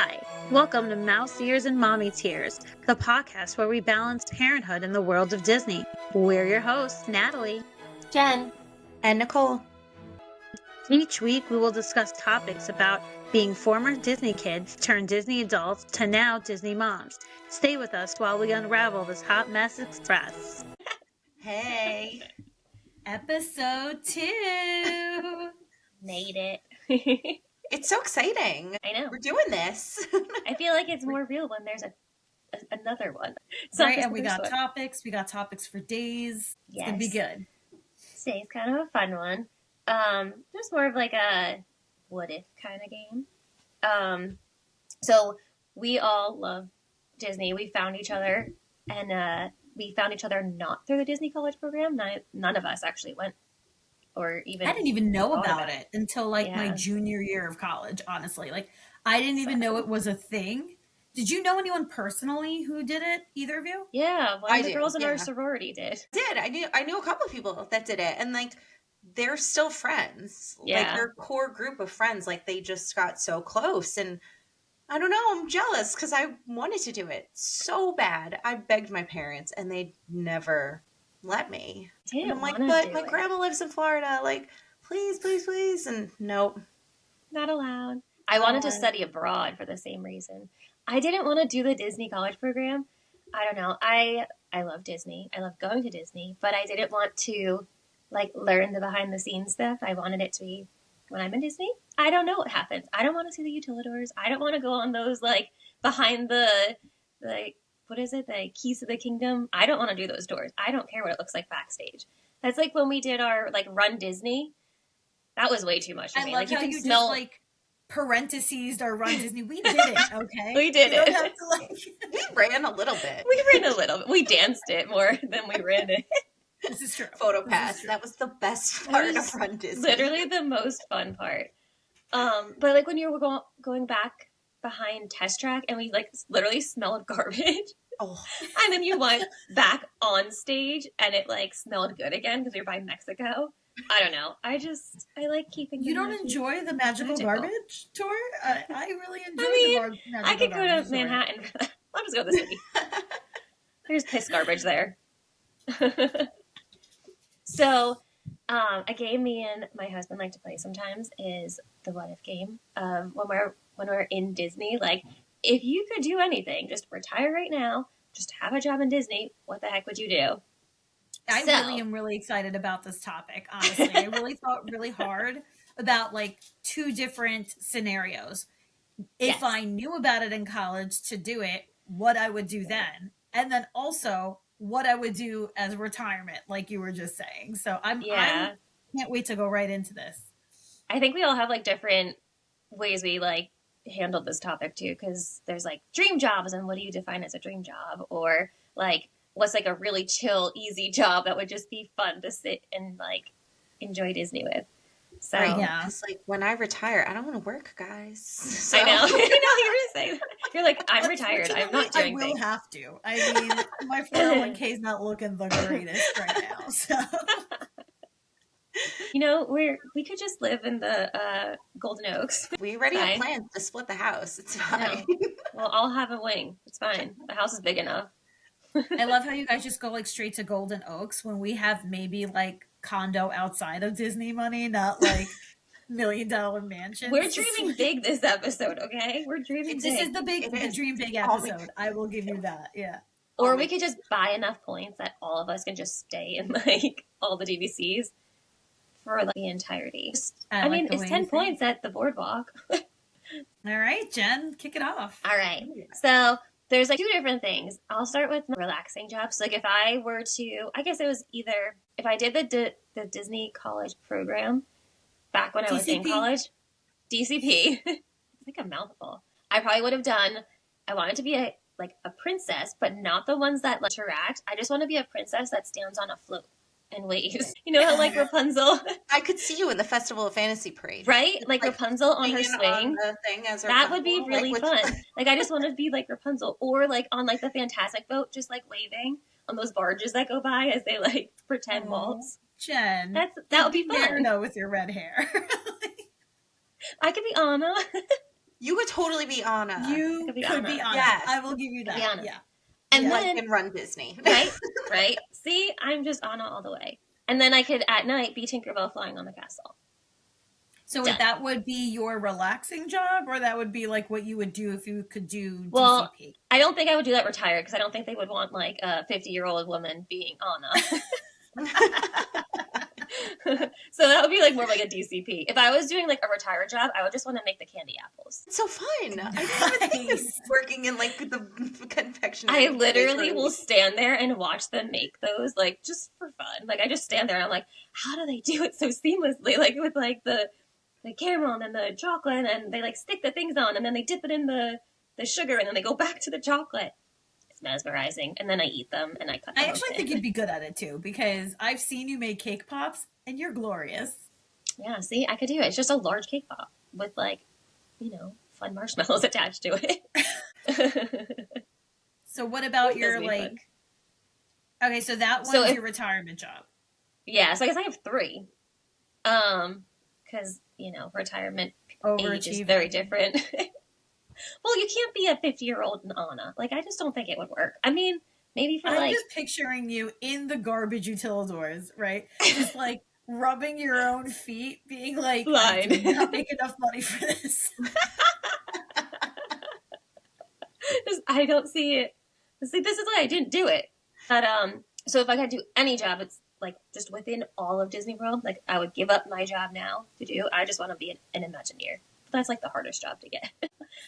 Hi, welcome to Mouse Ears and Mommy Tears, the podcast where we balance parenthood in the world of Disney. We're your hosts, Natalie, Jen, and Nicole. Each week we will discuss topics about being former Disney kids turned Disney adults to now Disney moms. Stay with us while we unravel this hot mess express. Hey. episode 2. Made it. It's so exciting. I know. We're doing this. I feel like it's more real when there's another one. Right, and we got topics. We got topics for days. It's Yes. going to be good. Today's kind of a fun one. Just more of like a what if kind of game. So we all love Disney. We found each other, and we found each other not through the Disney College program. None of us actually went, or even I didn't even know about it until like my Yeah. junior year of college, honestly. Like, I didn't even know it was a thing. Did you know anyone personally who did it? Either of you? Yeah, one I of the do, girls in our yeah. sorority did. I knew a couple of people that did it, and like they're still friends. Like Yeah. their core group of friends, like they just got so close. And I don't know, I'm jealous because I wanted to do it so bad. I begged my parents and they never let me. I didn't And I'm like, wanna but do my it. grandma lives in Florida. Like, please, please, please. And nope. Not allowed. I wanted to Oh. study abroad for the same reason. I didn't want to do the Disney college program. I don't know. I love Disney. I love going to Disney, but I didn't want to like learn the behind the scenes stuff. I wanted it to be when I'm in Disney. I don't know what happens. I don't want to see the utilidors. I don't want to go on those like behind the like what is it? The keys to the kingdom. I don't want to do those doors. I don't care what it looks like backstage. That's like when we did our like Run Disney. That was way too much for I me. love Like how can you smell just like parentheses our Run Disney. We did it, okay? We did You don't it. have to, like... We ran a little bit. We ran a little bit. We danced it more than we ran it. This is true. Photo This is pass. true. That was the best That part was of Run Disney. Literally the most fun part. But like when you were going back behind Test Track and we like literally smelled garbage, Oh, and then you went back on stage and it like smelled good again because you're by Mexico. I don't know. I like keeping. You the don't magic. enjoy the magical Magical. garbage tour? I really enjoy mean, the magical I could go garbage to tour. Manhattan. I'll just go to the city. There's piss garbage there. So, a game me and my husband like to play sometimes is the what if game. When we're in Disney, like if you could do anything, just retire right now, just have a job in Disney, what the heck would you do? I So- really am really excited about this topic, honestly. I really thought really hard about like two different scenarios. If Yes. I knew about it in college to do it, what I would do then. And then also what I would do as retirement, like you were just saying. So I can't wait to go right into this. I think we all have like different ways we like handled this topic too, because there's like dream jobs and what do you define as a dream job, or like what's like a really chill, easy job that would just be fun to sit and like enjoy Disney with. So right. Yeah. It's like when I retire, I don't want to work, guys. So- I know, I know you were saying that. You're like, I'm retired. I'm not Unfortunately, doing I will things. have to. I mean, my 401k is not looking the greatest right now. So You know, we could just live in the Golden Oaks. We already Fine. have plans to split the house. It's I know. fine. Well, I'll have a wing. It's fine. The house is big enough. I love how you guys just go like straight to Golden Oaks when we have maybe like condo outside of Disney money, not like $1 million mansion. We're dreaming big this episode, okay? We're dreaming This big. is the It is. dream big Oh my episode. I will give you that. Yeah. Or Oh we my- could just buy enough points that all of us can just stay in like all the DVCs for like the entirety. I like mean, the it's way 10 you think. points at the boardwalk. All right, Jen, kick it off. All right. So there's like two different things. I'll start with relaxing jobs. Like if I were to, I guess it was either if I did the Disney college program back when I was in DCP. college, DCP. It's like a mouthful. I probably would have done. I wanted to be a princess, but not the ones that like, interact. I just want to be a princess that stands on a float and waves. You know how like Rapunzel, I could see you in the Festival of Fantasy Parade. right? Like Like, Rapunzel on her Hanging swing. on the thing as That would be Rapunzel, really with- fun. Like I just want to be like Rapunzel, or like on like the Fantastic Boat, just like waving on those barges that go by as they like pretend Aw. waltz. Jen. That would be fun. Weirdo with your red hair. I could be Anna. You could totally be Anna. You could be Anna. Yes. I will give you that. Yeah. And then and run Disney. Right? See, I'm just Anna all the way. And then I could at night be Tinkerbell flying on the castle. So that would be your relaxing job, or that would be like what you would do if you could do well, DCP? I don't think I would do that retired, because I don't think they would want like a 50-year-old woman being Anna. So that would be like more like a DCP. If I was doing like a retired job, I would just want to make the candy apples. It's so fun. I didn't even think of working in like the confectionery. I literally will stand there and watch them make those, like, just for fun. Like, I just stand there and I'm like, how do they do it so seamlessly? Like, with like the caramel and then the chocolate, and they like stick the things on and then they dip it in the sugar and then they go back to the chocolate. Mesmerizing. And then I eat them and I cut them. I actually think you'd be good at it too, because I've seen you make cake pops and you're glorious. Yeah, see, I could do it. It's just a large cake pop with like, fun marshmallows attached to it. So what about your like fun. Okay, so that one's your retirement job. Yeah, so I guess I have 3. Because, retirement age is very different. Well, you can't be a 50-year-old Anna. Like, I just don't think it would work. I mean, maybe for I'm just picturing you in the garbage utilidors, right? Just like rubbing your own feet, being like, I did not make enough money for this. I don't see it. See, this is why I didn't do it. But, so if I could do any job, it's like just within all of Disney World. Like, I would give up my job now to do. I just want to be an Imagineer. But that's like the hardest job to get.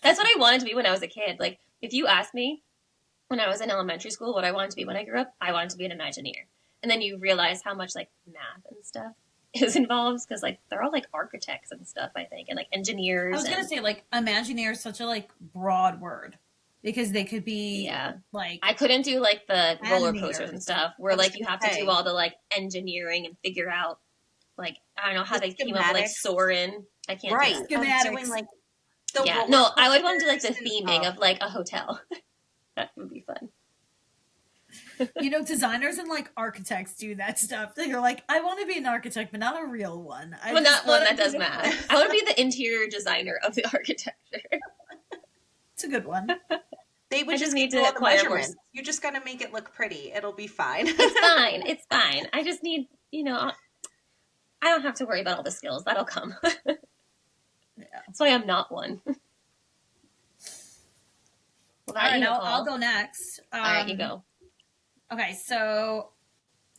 That's what I wanted to be when I was a kid. Like, if you asked me when I was in elementary school what I wanted to be when I grew up, I wanted to be an Imagineer. And then you realize how much like math and stuff is involved, because like they're all like architects and stuff, I think, and like engineers. I was gonna say like Imagineer is such a like broad word, because they could be like, I couldn't do like the roller coasters and stuff where like you have to do all the like engineering and figure out like, I don't know how they came up with like Soarin'. I can't do that. Doing like no, I would want to do like the theming of like a hotel. That would be fun. Designers and like architects do that stuff. They're like, I want to be an architect, but not a real one. Well, not one that does math. I want to be the interior designer of the architecture. It's a good one. They would just need to all the measurements. You just got to make it look pretty. It'll be fine. It's fine. It's fine. I just need, I don't have to worry about all the skills. That'll come. Yeah. That's why I'm not one. All right, I'll go next. All right, you go. Okay, so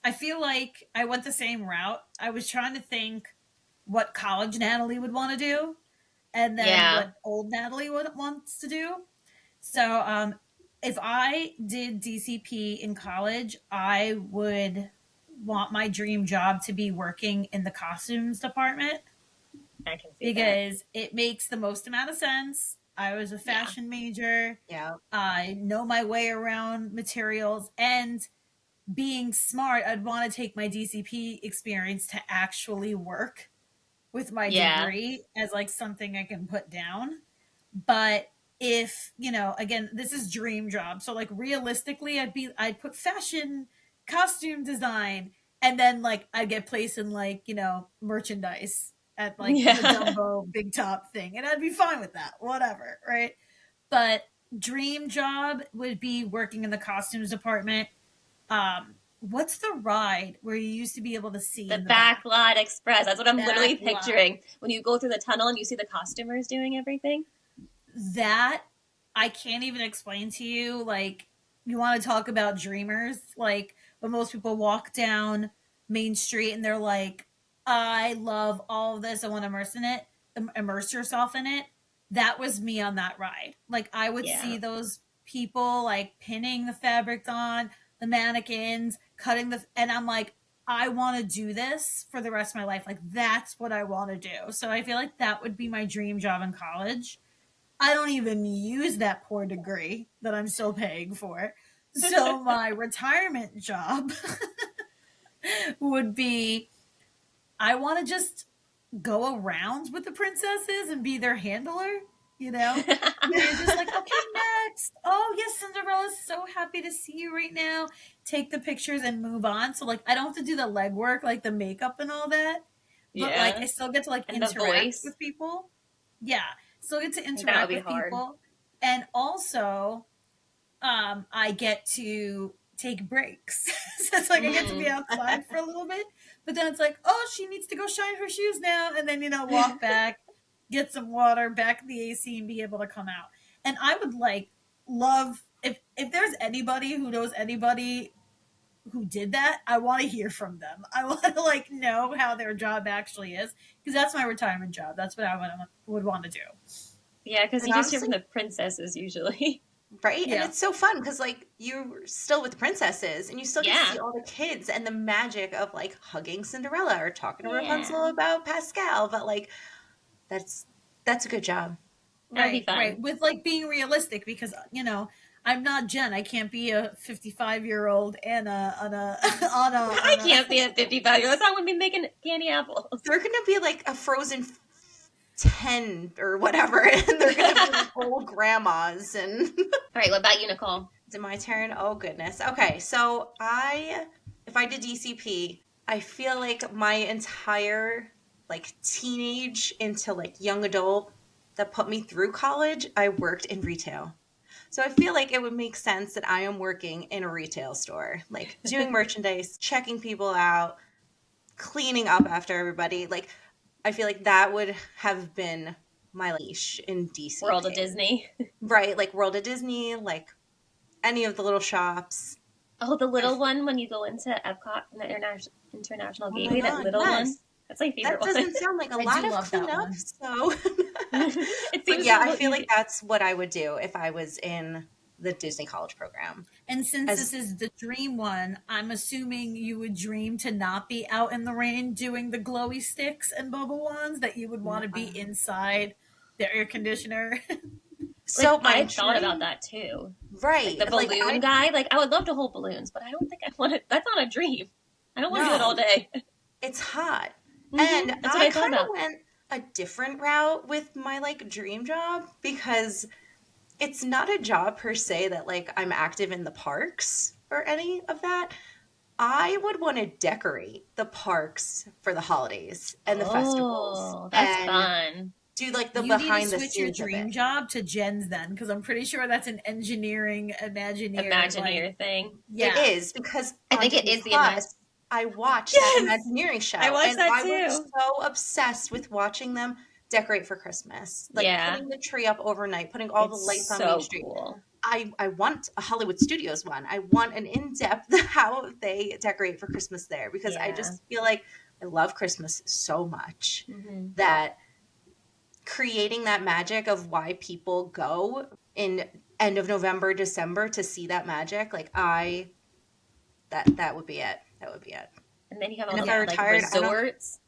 I feel like I went the same route. I was trying to think what college Natalie would want to do, and then what old Natalie wants to do. So if I did DCP in college, I would want my dream job to be working in the costumes department. I can see because it makes the most amount of sense. I was a fashion major. Yeah. I know my way around materials, and being smart, I'd want to take my DCP experience to actually work with my degree as like something I can put down. But if, again, this is dream job. So like realistically, I'd put fashion, costume design, and then like I'd get placed in like, merchandise at like the Dumbo big top thing, and I'd be fine with that, whatever, right? But dream job would be working in the costumes department. What's the ride where you used to be able to see the Backlot Express? That's what I'm literally picturing when you go through the tunnel and you see the costumers doing everything. That I can't even explain to you. Like, you want to talk about dreamers, like when most people walk down Main Street and they're like, I love all of this, I want to immerse yourself in it. That was me on that ride. Like, I would see those people like pinning the fabric on, the mannequins, cutting and I'm like, I want to do this for the rest of my life. Like, that's what I want to do. So I feel like that would be my dream job in college. I don't even use that poor degree that I'm still paying for. So my retirement job would be, I want to just go around with the princesses and be their handler, You're just like, okay, next. Oh, yes, Cinderella's so happy to see you right now. Take the pictures and move on. So, like, I don't have to do the legwork, like the makeup and all that. But, like, I still get to, like, interact with people. Yeah. Still get to that interact would be with hard. people. And also, I get to take breaks. So it's like I get to be outside for a little bit, but then it's like, oh, she needs to go shine her shoes now, and then walk back, get some water, back in the AC, and be able to come out. And I would love if there's anybody who knows anybody who did that, I want to hear from them. I want to know how their job actually is, because that's my retirement job. That's what I would want to do. Yeah, because And you just hear from honestly- the princesses usually. Right? Yeah. And it's so fun because you're still with princesses and you still get Yeah. to see all the kids and the magic of hugging Cinderella or talking to Yeah. Rapunzel about Pascal. But that's a good job. That'd be Right, fun. right. With being realistic, because I'm not Jen. I can't be a 55-year-old Anna on a I can't be a 55-year-old. I wouldn't be making candy apples. They're going to be a Frozen 10 or whatever, and they're going to be old grandmas. And All right, what about you, Nicole? is it my turn? Oh, goodness. Okay, so if I did DCP, I feel like my entire teenage into young adult that put me through college, I worked in retail. So I feel like it would make sense that I am working in a retail store, doing merchandise, checking people out, cleaning up after everybody. I feel like that would have been my leash in DC. World of Disney. Right, World of Disney, any of the little shops. Oh, the little one when you go into Epcot, the International Oh my Gateway, that God, little yes. one. That's my favorite That doesn't sound like a I lot do of love that cleanup, one. so. one. It But seems yeah, a I little feel easy. like that's what I would do if I was in the Disney College program. And since As- this is the dream one, I'm assuming you would dream to not be out in the rain doing the glowy sticks and bubble wands, that you would want to be inside the air conditioner. So my I thought dream- about that too. Right. The balloon guy. I would love to hold balloons, but I don't think I want to. That's not a dream. I don't want to do it No. all day. It's hot. Mhm, And that's what I I thought kind of about. went a different route with my dream job, because it's not a job per se that I'm active in the parks or any of that. I would want to decorate the parks for the holidays and the festivals. Oh, that's and fun. do the You behind need the to switch your scenes of dream it. job to Jen's then, because I'm pretty sure that's an engineering Imagineer thing. Yeah, It is, because I on think it Disney is the Plus, I watched that Imagineering show. I watched and that I too. was so obsessed with watching them decorate for Christmas. Yeah. Putting the tree up overnight, putting all the lights on so Main Street. cool. I want a Hollywood Studios one. I want an in-depth how they decorate for Christmas there, because I Yeah. just feel like I love Christmas so much Mm-hmm. that creating that magic of why people go in end of November, December to see that magic, that would be it. That would be it. And then you have all And if the I retired, I don't- resorts.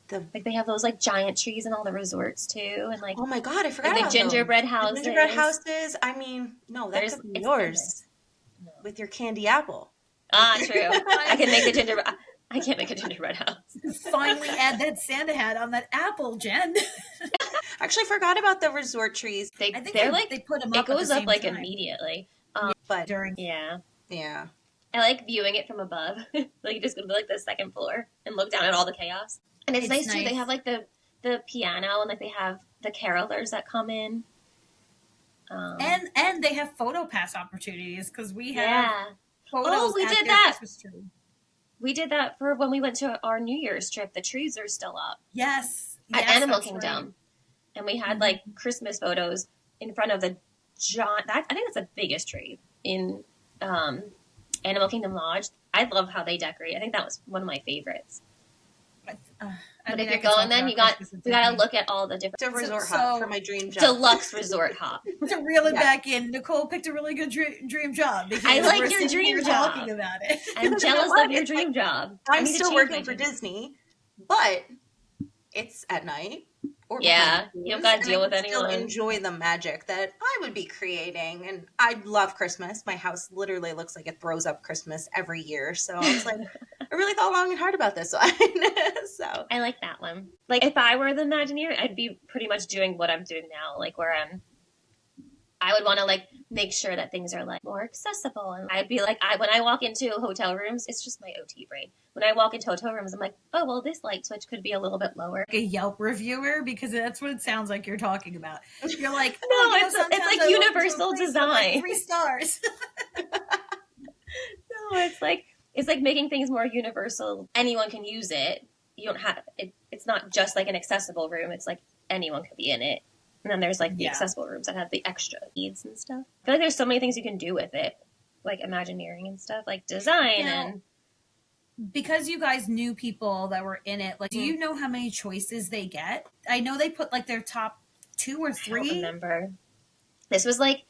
The They have those giant trees in all the resorts too, and oh my god, I forgot the about gingerbread those. houses. The gingerbread houses. I mean, no, that There's- could be it's yours endless. No. with your candy apple. Ah, true. I can make the gingerbread. I can't make a gingerbread house. finally add that Santa hat on that apple, Jen. Actually, forgot about the resort trees, They, I think they're they put them it up. at goes the up same time immediately. but during. Yeah, yeah. I like viewing it from above. You just go to the second floor and look down at all the chaos. And it's nice too. They have the piano, and they have the carolers that come in. And they have photo pass opportunities, because we have yeah, photos. we at did their that. Christmas tree. we did that for when we went to our New Year's trip. The trees are still up Yes, at yes, Animal that's Kingdom, right. and we had Mhm. Christmas photos in front of the I think that's the biggest tree in Animal Kingdom Lodge. I love how they decorate. I think that was one of my favorites. I But mean, if I you're could talk going, then about Christmas we got to Disney. look at all the different It's a resort so- hop for my dream job. deluxe resort hop. To reel it Yeah. back in, Nicole picked a really good dream job. Because I like we're your sitting dream here job. talking about it. I'm jealous what? of your It's dream job. I I'm need to still change my working for dream. Disney, but it's at night. Or Yeah, behind the you don't scenes, gotta and deal I with can still anyone. enjoy the magic that I would be creating, and I love Christmas. My house literally looks like it throws up Christmas every year. So I was like, I really thought long and hard about this one. So I like that one. If I were the Imagineer, I'd be pretty much doing what I'm doing now, where I'm I would want to like make sure that things are like more accessible. And I'd be like, when I walk into hotel rooms, it's just my OT brain. When I walk into hotel rooms, I'm like, oh, well, this light switch could be a little bit lower. Like a Yelp reviewer, because that's what it sounds like you're talking about. You're like, No, oh, it's like universal design. Like 3 stars. No, it's like making things more universal. Anyone can use it. You don't have it. It's not just like an accessible room. It's like anyone could be in it. And then there's like the accessible rooms that have the extra needs and stuff. I feel like there's so many things you can do with it, like Imagineering and stuff, like design and. Because you guys knew people that were in it, like, do you know how many choices they get? I know they put like their top 2 or 3. I don't remember. This was like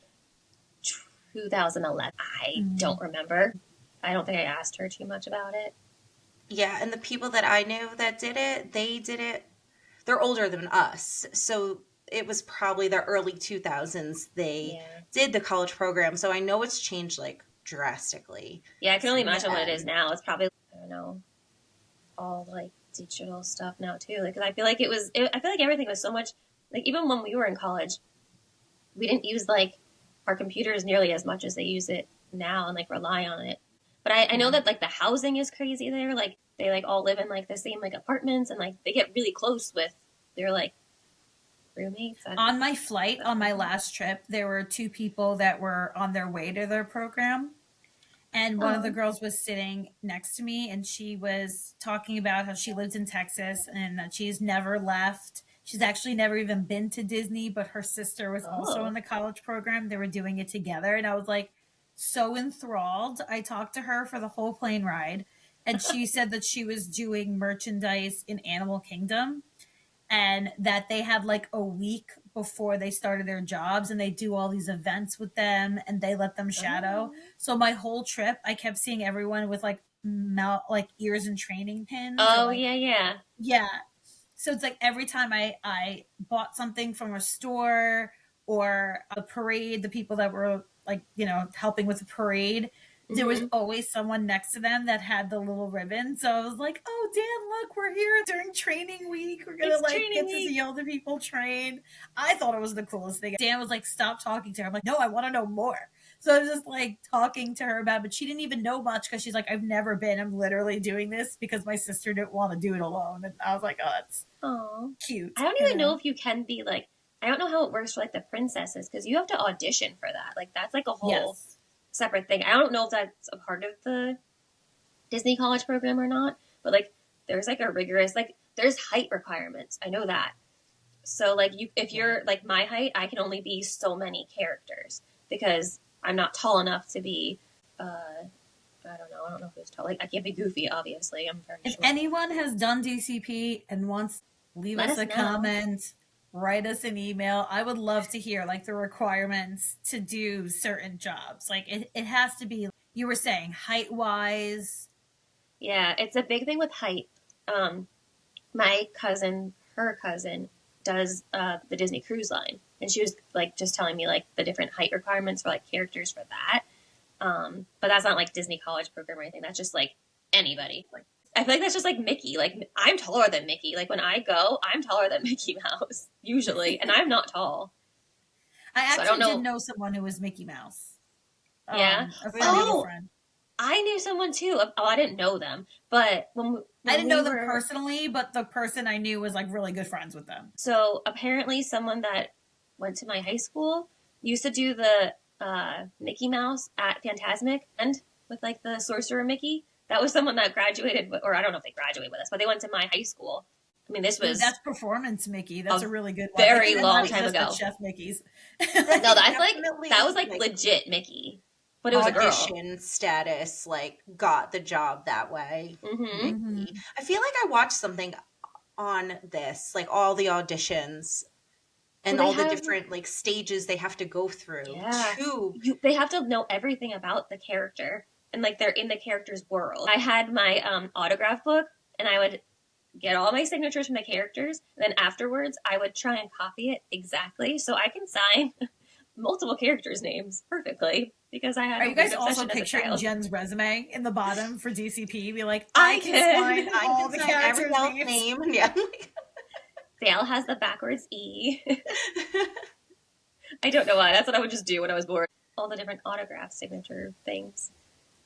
2011. I don't remember. I don't think I asked her too much about it. Yeah, and the people that I knew that did it, they're older than us. So it was probably the early 2000s they did the college program. So I know it's changed like drastically. Yeah, I can only imagine what it is now. It's probably, I don't know, all like digital stuff now too. Like, 'cause I feel like I feel like everything was so much, like even when we were in college, we didn't use like our computers nearly as much as they use it now and like rely on it. But I know that like the housing is crazy there. Like they like all live in like the same like apartments and like they get really close with their like roommates. On my flight, on my last trip, there were 2 people that were on their way to their program. And one of the girls was sitting next to me and she was talking about how she lives in Texas and that she's never left. She's actually never even been to Disney, but her sister was also in the college program. They were doing it together. And I was like, so enthralled. I talked to her for the whole plane ride, and she said that she was doing merchandise in Animal Kingdom and that they had like a week before they started their jobs and they do all these events with them and they let them shadow. So my whole trip, I kept seeing everyone with like ears and training pins. Oh, like, yeah. So it's like every time I bought something from a store or a parade, the people that were like, you know, helping with the parade, there was always someone next to them that had the little ribbon. So I was like, oh, Dan, look, we're here during training week. We're going to like get to see all the people train. I thought it was the coolest thing. Dan was like, stop talking to her. I'm like, no, I want to know more. So I was just like talking to her about it, but she didn't even know much because she's like, I've never been. I'm literally doing this because my sister didn't want to do it alone. And I was like, oh, it's cute. I don't even know if you can be like, I don't know how it works for like the princesses because you have to audition for that. Like that's like a whole separate thing. I don't know if that's a part of the Disney college program or not, but like there's like a rigorous, like there's height requirements. I know that. So like if you're like my height, I can only be so many characters because I'm not tall enough to be, I don't know who's tall. Like I can't be Goofy, obviously. I'm very If short. anyone has done DCP and wants, leave us a comment, write us an email. I would love to hear like the requirements to do certain jobs. Like it has to be, you were saying, height wise. Yeah, it's a big thing with height. My cousin, her cousin, does the Disney Cruise Line, and she was like just telling me like the different height requirements for like characters for that. But that's not like Disney college program or anything. That's just like anybody. Like I feel like that's just like Mickey. Like I'm taller than Mickey. Like when I go, I'm taller than Mickey Mouse usually, and I'm not tall. I actually did know someone who was Mickey Mouse. Yeah. A friend. I knew someone too. Oh, I didn't know them, but when I didn't know them personally, but the person I knew was like really good friends with them. So apparently someone that went to my high school used to do the Mickey Mouse at Fantasmic and with like the Sorcerer Mickey. That was someone that graduated, or I don't know if they graduated with us, but they went to my high school. I mean, that's Performance Mickey. That's a really good one. Very long time ago. Chef Mickey's. No, that's like that was like legit Mickey. But it was audition status, like got the job that way. I feel like I watched something on this, like all the auditions and all the different like stages they have to go through. They have to know everything about the character and like they're in the character's world. I had my autograph book and I would get all my signatures from the characters. And then afterwards, I would try and copy it exactly so I can sign multiple characters' names perfectly. Because I had. Are you guys also picturing Jen's resume in the bottom for DCP? Be like, I can sign all the characters' name. Yeah. Dale has the backwards E. I don't know why. That's what I would just do when I was bored. All the different autograph signature things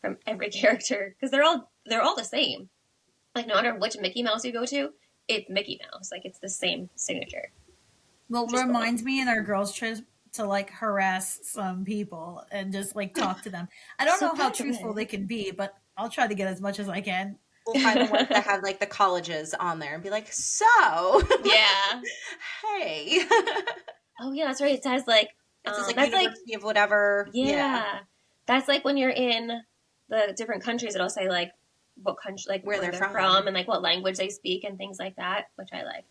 from every character, because they're all the same. Like no matter which Mickey Mouse you go to, it's Mickey Mouse. Like it's the same signature. Well, it reminds me in our girls' trip to like harass some people and just like talk to them. I don't know how truthful they can be, but I'll try to get as much as I can. We'll find the ones that have like the colleges on there and be like, so Yeah. hey. Oh yeah, that's right. It says like It says like that's University of whatever. Yeah. That's like when you're in the different countries, it'll say like what country, like Where they're from and like what language they speak and things like that, which I like.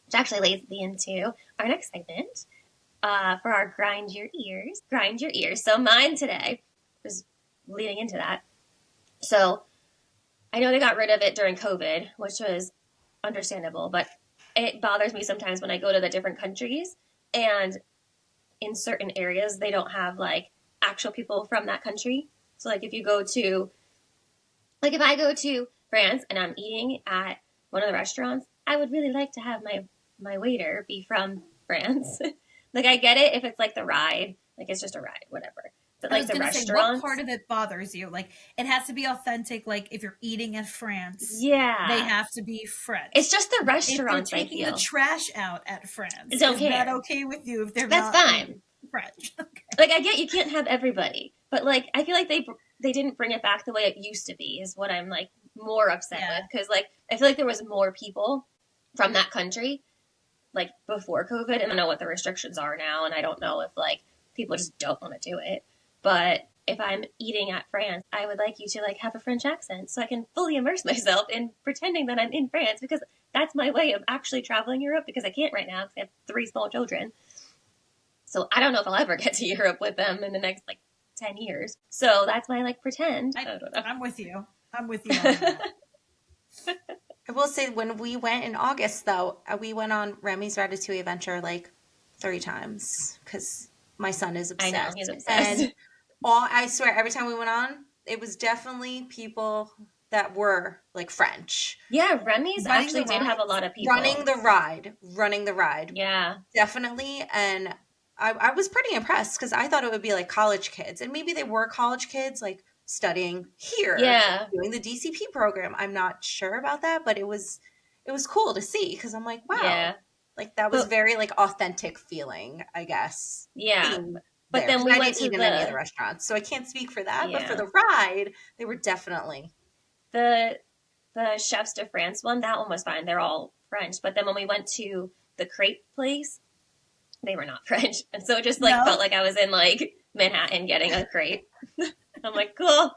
Which actually leads me into our next segment for our Grind Your Ears. Grind Your Ears. So mine today was leading into that. So I know they got rid of it during COVID, which was understandable, but it bothers me sometimes when I go to the different countries and in certain areas they don't have like actual people from that country. So like if I go to France and I'm eating at one of the restaurants, I would really like to have my waiter be from France. Like I get it if it's like the ride, like it's just a ride, whatever. But like the restaurant, what part of it bothers you? Like it has to be authentic. Like if you're eating in France, yeah, they have to be French. It's just the restaurants. If they're taking the trash out at France, don't care. Is that okay with you? If they're That's not fine. French. Okay. Like I get you can't have everybody, but like I feel like they didn't bring it back the way it used to be. Is what I'm like more upset with, because like I feel like there was more people from that country like before COVID, and I don't know what the restrictions are now, and I don't know if like people just don't want to do it. But if I'm eating at France, I would like you to like have a French accent so I can fully immerse myself in pretending that I'm in France, because that's my way of actually traveling Europe, because I can't right now because I have 3 small children. So I don't know if I'll ever get to Europe with them in the next like 10 years. So that's my like pretend. I don't know. I'm with you. I'm with you on that. I will say when we went in August though, we went on Remy's Ratatouille adventure like 3 times because my son is obsessed. I know, he's obsessed. And I swear every time we went on, it was definitely people that were like French. Yeah, Remy's actually did have a lot of people. Running the ride. Yeah. Definitely. And I was pretty impressed because I thought it would be like college kids. And maybe they were college kids like studying here. Yeah. Doing the DCP program. I'm not sure about that, but it was cool to see because I'm like, wow. Yeah. Like that was very like authentic feeling, I guess. Yeah. But then we went to any of the restaurants, so I can't speak for that. Yeah. But for the ride, they were definitely the Chefs de France one. That one was fine. They're all French. But then when we went to the crepe place, they were not French, and so it just like felt like I was in like Manhattan getting a crepe. I'm like, cool.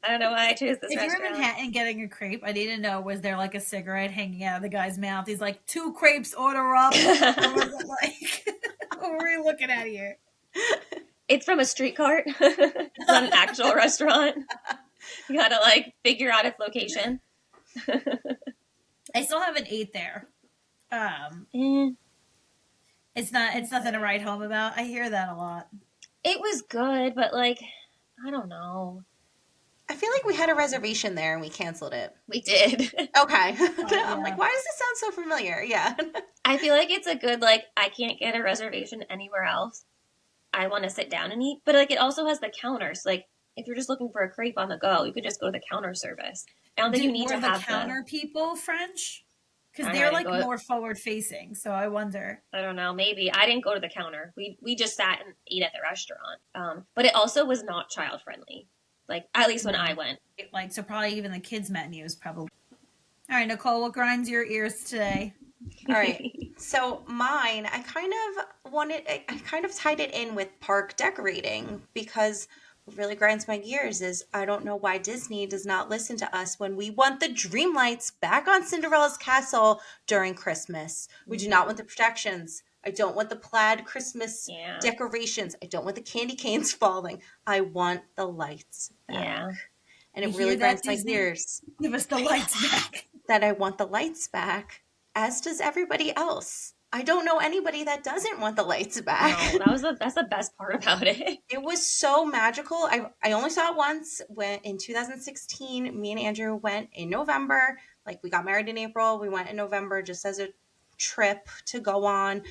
I don't know why I chose this restaurant. If you're in Manhattan getting a crepe, I need to know, was there like a cigarette hanging out of the guy's mouth? He's like, 2 crepes, order up. Or was it like, what were we looking at here? It's from a street cart. It's not an actual restaurant. You gotta like figure out its location. I still haven't ate there. It's nothing to write home about. I hear that a lot. It was good, but like, I don't know. I feel like we had a reservation there and we canceled it. We did. Okay. I'm like, why does this sound so familiar? Yeah. I feel like it's a good, like, I can't get a reservation anywhere else. I want to sit down and eat. But, like, it also has the counters. Like, if you're just looking for a crepe on the go, you could just go to the counter service. I don't think you need to have the counter people French? Because they're, like, more forward-facing. So I wonder. I don't know. Maybe. I didn't go to the counter. We just sat and ate at the restaurant. But it also was not child-friendly. Like, at least when I went. Like, so probably even the kids' menu is probably... All right, Nicole, what grinds your ears today? All right. So mine, I kind of tied it in with park decorating because what really grinds my gears is I don't know why Disney does not listen to us when we want the dream lights back on Cinderella's castle during Christmas. We do not want the projections. I don't want the plaid Christmas decorations. I don't want the candy canes falling. I want the lights back. Yeah. And it really grinds my gears. Give us the lights back. That I want the lights back, as does everybody else. I don't know anybody that doesn't want the lights back. No, that's the best part about it. It was so magical. I only saw it once when in 2016. Me and Andrew went in November. Like we got married in April. We went in November just as a trip to go on.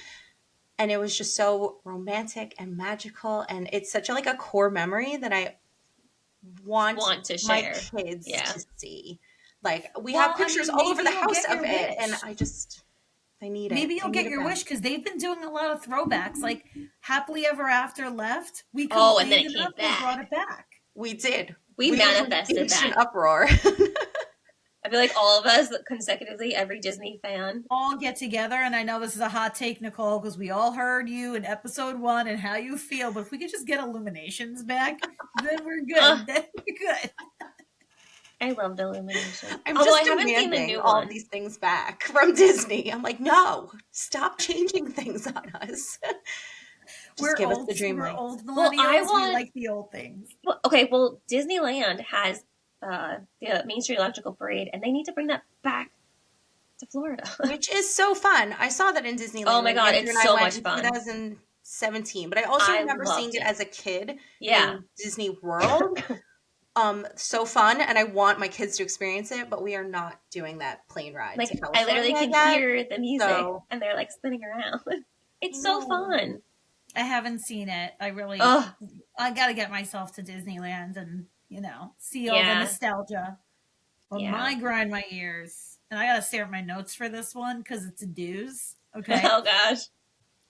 And it was just so romantic and magical. And it's such a, like a core memory that I want to my share. kids Yeah. to see. Like, we Well, have I pictures mean, all over the maybe you'll house get of your it. And wish. I need it. Maybe I you'll need get it your back. wish because they've been doing a lot of throwbacks. Like Happily Ever After left. We Oh, and then complained it came enough, they brought back. it back. We did. We were manifested in that. an uproar. I feel like all of us consecutively, every Disney fan. All get together, and I know this is a hot take, Nicole, because we all heard you in episode 1 and how you feel, but if we could just get Illuminations back, then we're good. Then we're good. I love the Illumination. I'm Although just I haven't seen the demanding new all one. these things back from Disney. I'm like, no, stop changing things on us. Just give us the dream We're lights. old Well, millennials. I want- We like the old things. Well, okay, well, Disneyland has the Main Street Electrical Parade, and they need to bring that back to Florida. Which is so fun. I saw that in Disneyland. Oh my God, Andrew it's and I so went much in fun. 2017, but I also I remember seeing loved it it. as a kid Yeah. in Disney World. So fun, and I want my kids to experience it, but we are not doing that plane ride Like, to I California literally can yet. hear the music, so- and they're like spinning around. It's so No. fun. I haven't seen it. I Ugh. got to get myself to Disneyland and, see all Yeah. the nostalgia. Well, Yeah. my grind my ears. And I got to stare at my notes for this one because it's a dooz. Okay. Oh gosh.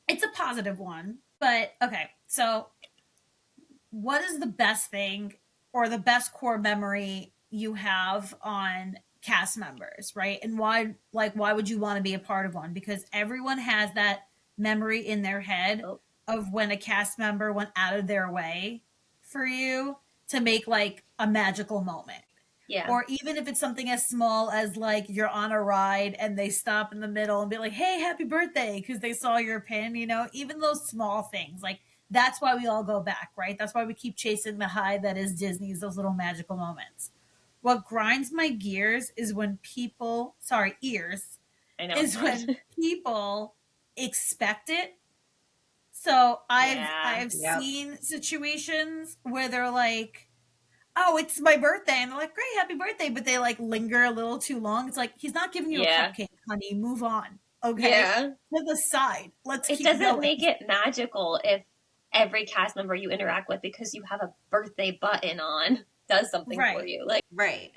It's a positive one. But, okay. So, what is the best thing or the best core memory you have on cast members, right? And why would you want to be a part of one? Because everyone has that memory in their head of when a cast member went out of their way for you to make like a magical moment. Yeah. Or even if it's something as small as like you're on a ride and they stop in the middle and be like, hey, happy birthday, because they saw your pin, even those small things. Like, that's why we all go back, right? That's why we keep chasing the high that is Disney's, those little magical moments. What grinds my gears is when people, ears, I know. is when people expect it. So I've seen situations where they're like, oh, it's my birthday. And they're like, great, happy birthday. But they like linger a little too long. It's like, he's not giving you a cupcake, honey. Move on. Okay. Yeah. To the side. Let's It keep doesn't going. make it magical if every cast member you interact with, because you have a birthday button on, does something for you. Like, right.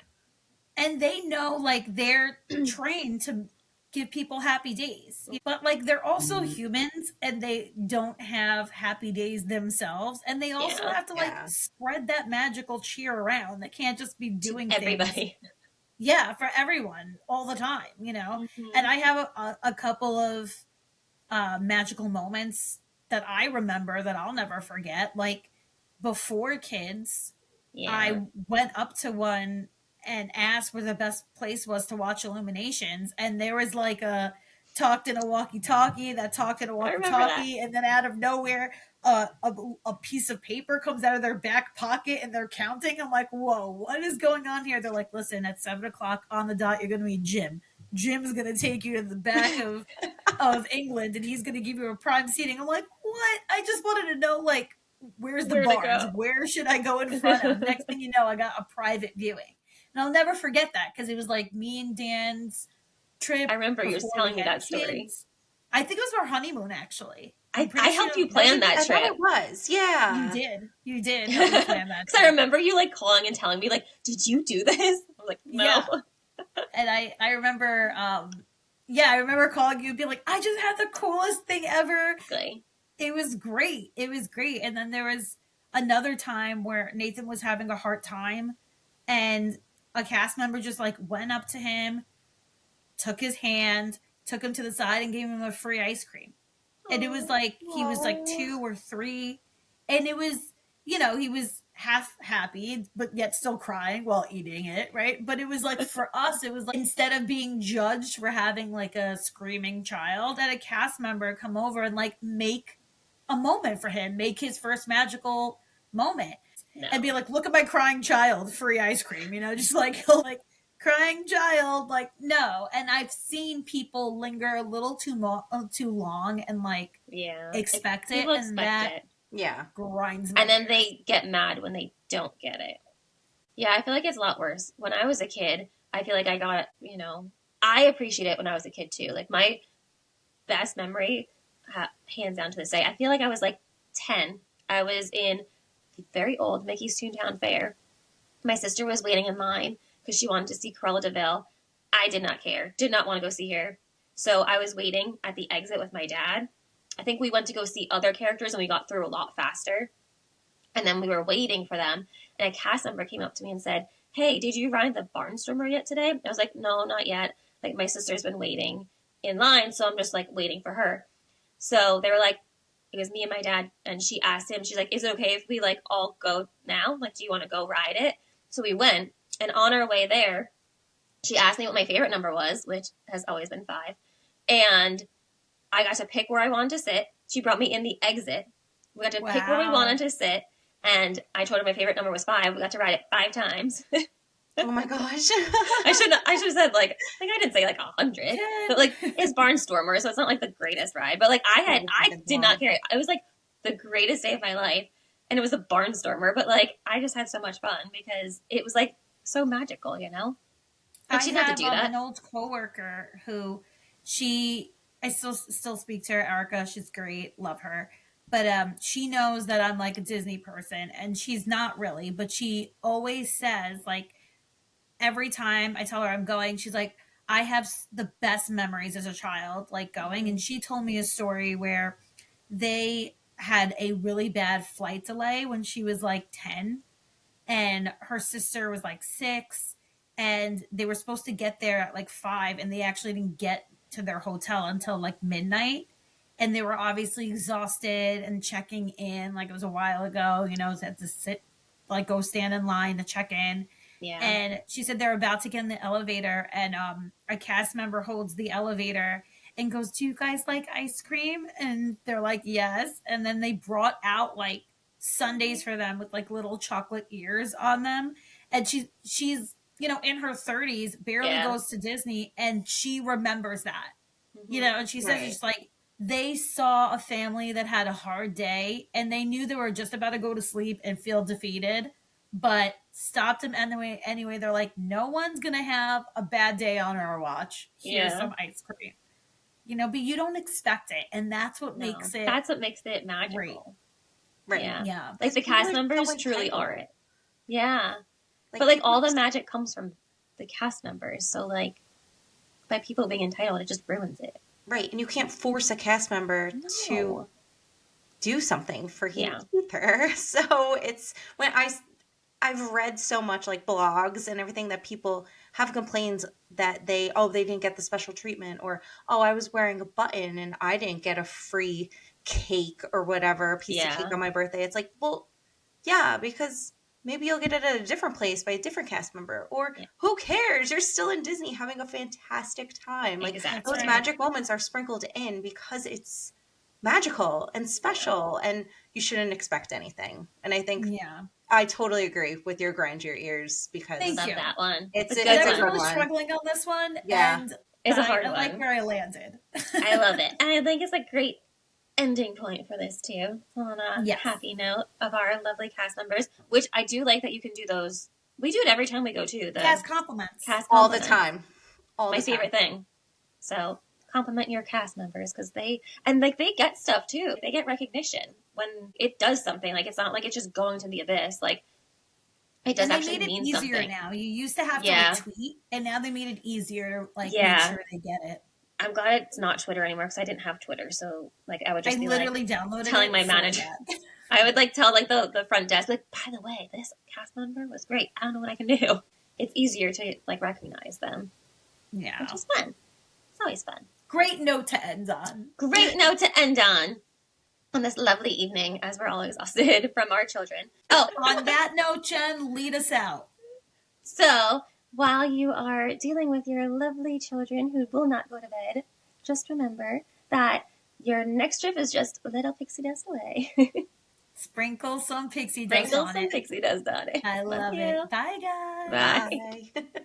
And they know, like, they're trained to give people happy days. But, like, they're also humans and they don't have happy days themselves. And they also have to, like, spread that magical cheer around. They can't just be doing everybody. things. Yeah, for everyone all the time, Mm-hmm. And I have a couple of magical moments that I remember that I'll never forget. Like, before kids, I went up to one and asked where the best place was to watch Illuminations, and there was like a talked in a walkie-talkie that talked in a walkie-talkie, and then out of nowhere a piece of paper comes out of their back pocket and they're counting. I'm like, whoa, what is going on here? They're like, listen, at 7:00 on the dot, you're gonna meet Jim. Jim's gonna take you to the back of England and he's gonna give you a prime seating. I'm like, what? I just wanted to know, like, where's the Where to bars? go. Where should I go in front of? Next thing you know, I got a private viewing. And I'll never forget that because it was like me and Dan's trip. I remember you before telling we me had that story. kids. I think it was our honeymoon, actually. I helped you plan that I trip. thought it was. Yeah. You did. Help me plan that Because I remember you like calling and telling me like, "Did you do this?" I was like, "No." Yeah. And I remember, I remember calling you and being like, "I just had the coolest thing ever." Exactly. It was great. It was great. And then there was another time where Nathan was having a hard time, and a cast member just like went up to him, took his hand, took him to the side, and gave him a free ice cream. And it was like, he was like 2 or 3. And it was, he was half happy, but yet still crying while eating it, right? But it was like, for us, it was like, instead of being judged for having like a screaming child, had a cast member come over and like make a moment for him, make his first magical moment. No. And be like, look at my crying child, free ice cream, just like, he'll like, crying child, like, no. And I've seen people linger a little too long and like expect it, People and that grinds my and then gears. they get mad when they don't get it. Yeah, I feel like it's a lot worse. When I was a kid, I feel like I got, I appreciate it when I was a kid too. Like my best memory hands down to this day. I feel like I was like 10. I was in the very old Mickey's Toontown Fair. My sister was waiting in line because she wanted to see Cruella de Vil. I did not care. Did not want to go see her. So I was waiting at the exit with my dad. I think we went to go see other characters and we got through a lot faster. And then we were waiting for them. And a cast member came up to me and said, "Hey, did you ride the Barnstormer yet today?" I was like, "No, not yet. Like, my sister's been waiting in line, so I'm just like waiting for her." So they were like, it was me and my dad, and she asked him, she's like, "Is it okay if we like all go now? Like, do you want to go ride it?" So we went, and on our way there, she asked me what my favorite number was, which has always been 5. And I got to pick where I wanted to sit. She brought me in the exit. We got to pick where we wanted to sit. And I told her my favorite number was 5. We got to ride it 5 times. Oh my gosh. I should have said like I didn't say like 100, but like it's Barnstormer, so it's not like the greatest ride. But like I did not care. It was like the greatest day of my life, and it was a Barnstormer. But like I just had so much fun because it was like so magical, you know. Like, I have an old coworker who I still speak to her, Erica. She's great, love her. But she knows that I'm like a Disney person, and she's not really. But she always says, like, every time I tell her I'm going, she's like, I have the best memories as a child, like going. And she told me a story where they had a really bad flight delay when she was like 10, and her sister was like 6, and they were supposed to get there at like 5, and they actually didn't get to their hotel until like midnight. And they were obviously exhausted and checking in, like it was a while ago, you know, had to sit, like go stand in line to check in. Yeah. And she said they're about to get in the elevator, and a cast member holds the elevator and goes, "Do you guys like ice cream?" And they're like, "Yes." And then they brought out like sundaes for them with like little chocolate ears on them. And she's, you know, in her 30s, barely goes to Disney, and she remembers that. Mm-hmm. You know, and she says it's like they saw a family that had a hard day, and they knew they were just about to go to sleep and feel defeated, but stopped them anyway. They're like, no one's gonna have a bad day on our watch. Here's some ice cream, you know. But you don't expect it, and that's what makes it magical. Great. Right. Yeah. Like the cast members truly are it. Yeah. But like all the magic comes from the cast members. So like by people being entitled, it just ruins it. Right. And you can't force a cast member to do something for you either. So it's when I've read so much like blogs and everything that people have complaints that they didn't get the special treatment, or, I was wearing a button and I didn't get a free cake or whatever, a piece of cake on my birthday. It's like, well, yeah, because maybe you'll get it at a different place by a different cast member, or who cares? You're still in Disney having a fantastic time. Like those magic moments are sprinkled in because it's magical and special, and you shouldn't expect anything. And I think I totally agree with your grind your ears, because Thank you. That one. It's a good one. I was struggling on this one. Yeah. And it's a hard one. I like where I landed. I love it. And I think it's a great ending point for this too, on a happy note of our lovely cast members, which I do like that you can do those. We do it every time we go to the cast compliments. All the time. My favorite thing. So compliment your cast members, because they get stuff too. They get recognition when it does something. Like it's not like it's just going to the abyss. Like it does actually mean something. Easier now. You used to have to like, tweet, and now they made it easier to like make sure they get it. I'm glad it's not Twitter anymore, because I didn't have Twitter. So like I would just be literally like downloaded telling my manager. I would like tell like the front desk, like, by the way, this cast member was great. I don't know what I can do. It's easier to like recognize them. Yeah. Which is fun. It's always fun. Great note to end on. Great note to end on this lovely evening, as we're all exhausted from our children. Oh, on that note, Jen, lead us out. So while you are dealing with your lovely children who will not go to bed, just remember that your next trip is just a little pixie dust away. Sprinkle some pixie dust on it. Pixie dust on it. I love it. Bye, guys. Bye. Bye.